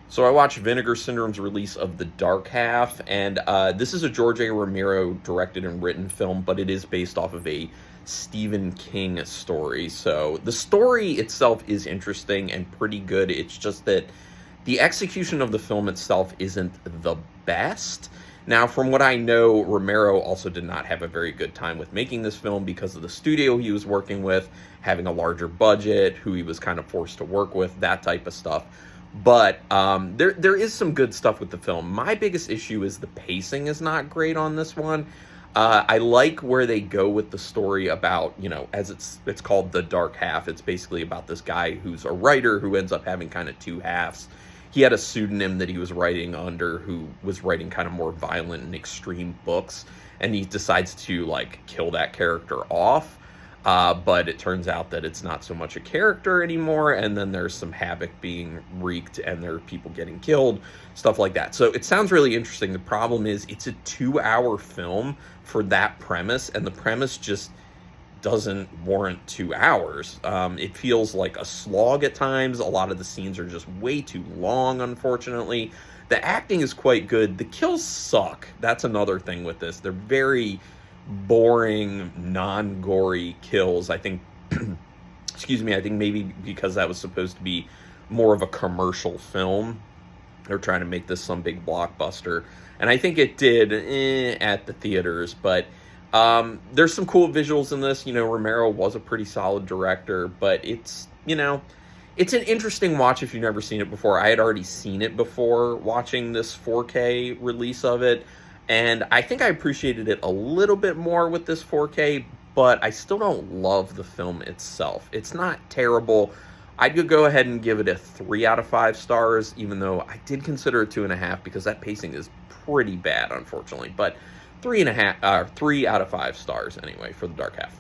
So I watched Vinegar Syndrome's release of The Dark Half, and this is a George A. Romero directed and written film, but it is based off of a Stephen King story. So the story itself is interesting and pretty good. It's just that the execution of the film itself isn't the best. Now, from what I know, Romero also did not have a very good time with making this film because of the studio he was working with, having a larger budget, who he was kind of forced to work with, that type of stuff. But there is some good stuff with the film. My biggest issue is the pacing is not great on this one. I like where they go with the story about, as it's called The Dark Half. It's basically about this guy who's a writer who ends up having kind of two halves. He had a pseudonym that he was writing under, who was writing kind of more violent and extreme books, and he decides to like kill that character off. But it turns out that it's not so much a character anymore, and then there's some havoc being wreaked, and there are people getting killed, stuff like that. So it sounds really interesting. The problem is it's a 2-hour film for that premise, and the premise just doesn't warrant 2 hours. It feels like a slog at times. A lot of the scenes are just way too long, unfortunately. The acting is quite good. The kills suck. That's another thing with this. They're very boring, non-gory kills. I think, excuse me, I think maybe because that was supposed to be more of a commercial film, they're trying to make this some big blockbuster. And I think it did at the theaters, but there's some cool visuals in this. Romero was a pretty solid director, but it's an interesting watch if you've never seen it before. I had already seen it before watching this 4K release of it, and I think I appreciated it a little bit more with this 4K, but I still don't love the film itself. It's not terrible. I'd go ahead and give it a 3 out of 5 stars, even though I did consider it 2.5 because that pacing is pretty bad, unfortunately. But 3 out of 5 stars anyway for The Dark Half.